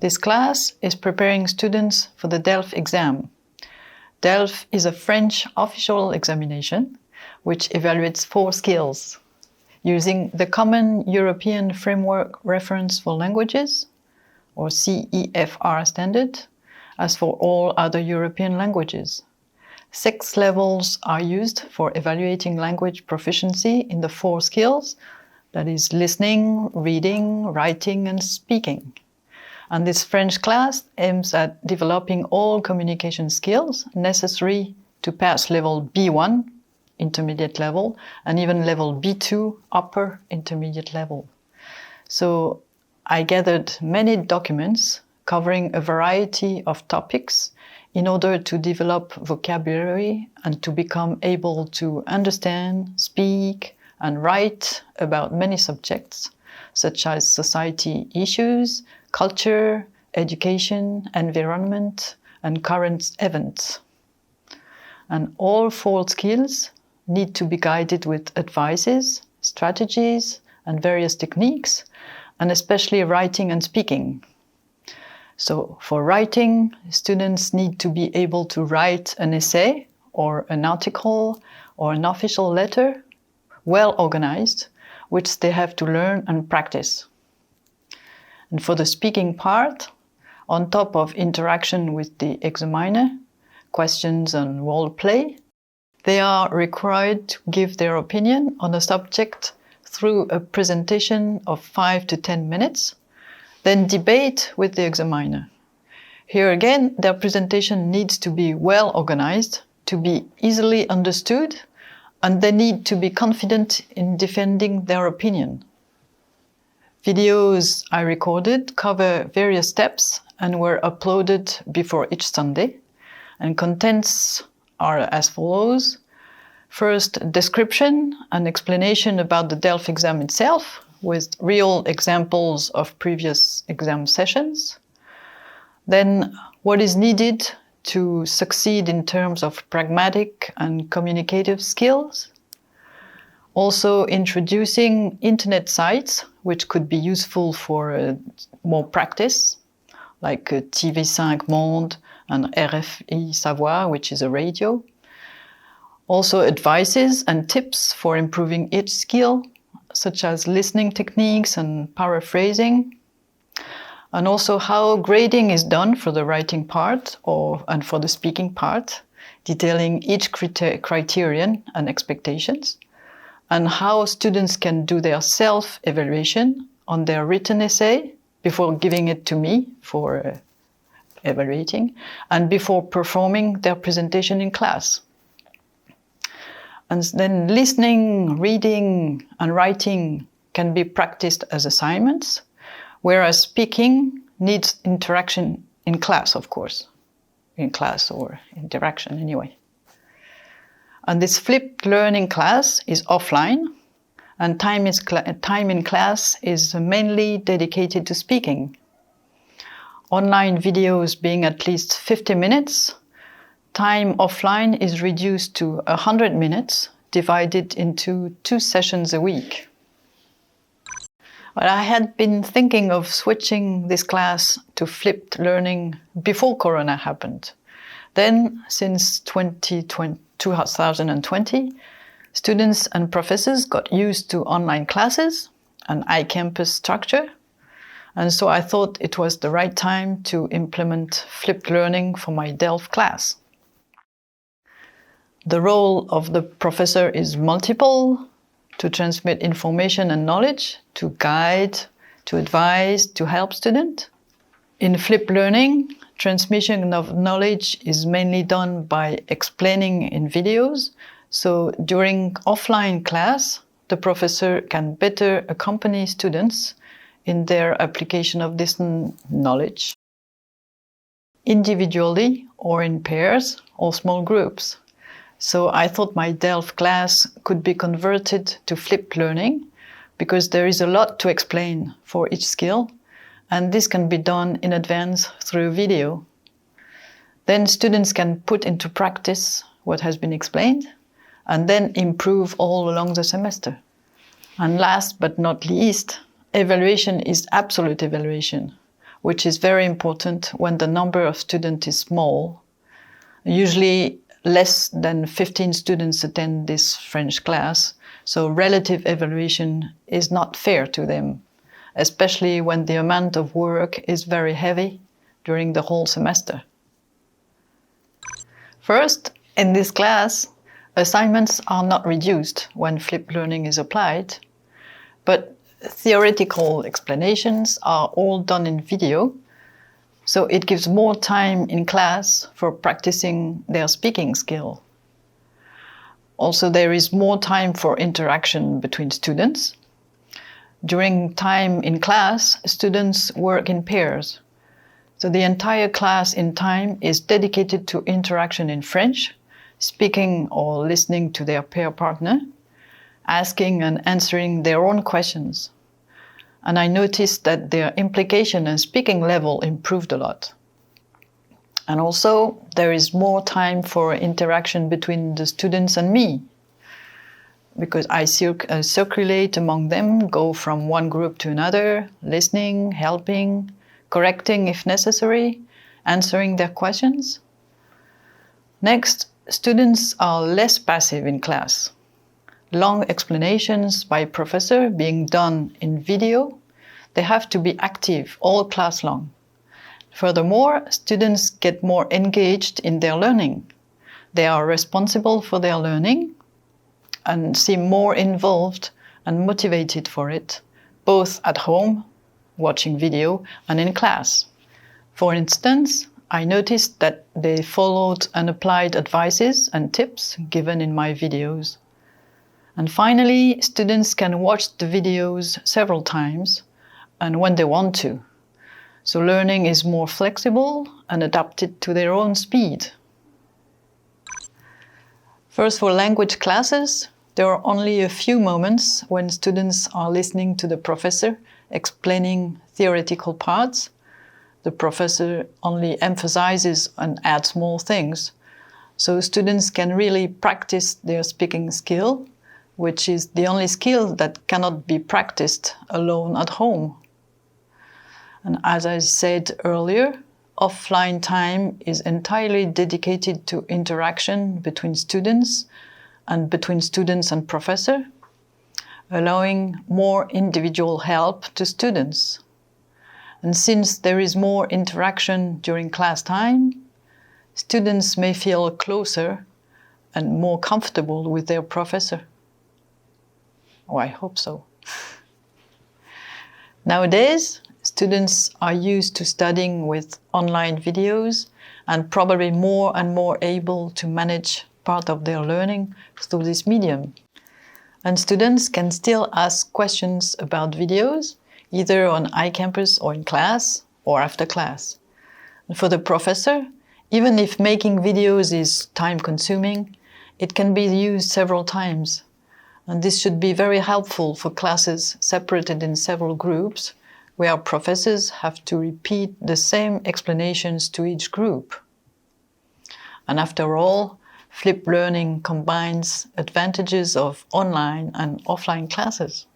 This class is preparing students for the DELF exam. DELF is a French official examination which evaluates 4 skills using the Common European Framework Reference for Languages, or CEFR standard, as for all other European languages. 6 levels are used for evaluating language proficiency in the 4 skills, that is listening, reading, writing, and speaking. And this French class aims at developing all communication skills necessary to pass level B1, intermediate level, and even level B2, upper intermediate level. So I gathered many documents covering a variety of topics in order to develop vocabulary and to become able to understand, speak, and write about many subjects, such as society issues, culture, education, environment, and current events. And all 4 skills need to be guided with advices, strategies, and various techniques, and especially writing and speaking. So for writing, students need to be able to write an essay or an article or an official letter, well organized, which they have to learn and practice. And for the speaking part, on top of interaction with the examiner, questions and role play, they are required to give their opinion on a subject through a presentation of 5 to 10 minutes, then debate with the examiner. Here again, their presentation needs to be well organized, to be easily understood, and they need to be confident in defending their opinion. Videos I recorded cover various steps and were uploaded before each Sunday, and contents are as follows. First, description and explanation about the DELF exam itself, with real examples of previous exam sessions. Then, what is needed to succeed in terms of pragmatic and communicative skills. Also, introducing internet sites, which could be useful for more practice, like TV5 Monde and RFI Savoir, which is a radio. Also, advices and tips for improving each skill, such as listening techniques and paraphrasing, and also how grading is done for the writing part and for the speaking part, detailing each criterion and expectations, and how students can do their self-evaluation on their written essay before giving it to me for evaluating, and before performing their presentation in class. And then listening, reading, and writing can be practiced as assignments, whereas speaking needs interaction in class, of course. In class or interaction anyway. And this flipped learning class is offline, and time in class is mainly dedicated to speaking. Online videos being at least 50 minutes, time offline is reduced to 100 minutes, divided into 2 sessions a week. But I had been thinking of switching this class to flipped learning before Corona happened. Then, since 2020, students and professors got used to online classes and iCampus structure, and so I thought it was the right time to implement flipped learning for my DELF class. The role of the professor is multiple: to transmit information and knowledge, to guide, to advise, to help students. In flipped learning, transmission of knowledge is mainly done by explaining in videos, so during offline class, the professor can better accompany students in their application of this knowledge, individually or in pairs or small groups. So I thought my DELF class could be converted to flipped learning because there is a lot to explain for each skill, and this can be done in advance through video. Then students can put into practice what has been explained and then improve all along the semester. And last but not least, evaluation is absolute evaluation, which is very important when the number of students is small. Usually less than 15 students attend this French class, so relative evaluation is not fair to them, especially when the amount of work is very heavy during the whole semester. First, in this class, assignments are not reduced when flipped learning is applied, but theoretical explanations are all done in video, so it gives more time in class for practicing their speaking skill. Also, there is more time for interaction between students. During time in class, students work in pairs. So the entire class in time is dedicated to interaction in French, speaking or listening to their pair partner, asking and answering their own questions. And I noticed that their implication and speaking level improved a lot. And also, there is more time for interaction between the students and me, because I circulate among them, go from one group to another, listening, helping, correcting if necessary, answering their questions. Next, students are less passive in class. Long explanations by professor being done in video, they have to be active all class long. Furthermore, students get more engaged in their learning. They are responsible for their learning and seem more involved and motivated for it, both at home, watching video, and in class. For instance, I noticed that they followed and applied advices and tips given in my videos. And finally, students can watch the videos several times and when they want to. So learning is more flexible and adapted to their own speed. First, for language classes, there are only a few moments when students are listening to the professor explaining theoretical parts. The professor only emphasizes and adds more things, so students can really practice their speaking skill, which is the only skill that cannot be practiced alone at home. And as I said earlier, offline time is entirely dedicated to interaction between students and between students and professor, allowing more individual help to students. And since there is more interaction during class time, students may feel closer and more comfortable with their professor. Oh, I hope so. Nowadays, students are used to studying with online videos and probably more and more able to manage part of their learning through this medium. And students can still ask questions about videos, either on iCampus or in class or after class. And for the professor, even if making videos is time-consuming, it can be used several times. And this should be very helpful for classes separated in several groups, where professors have to repeat the same explanations to each group. And after all, flipped learning combines advantages of online and offline classes.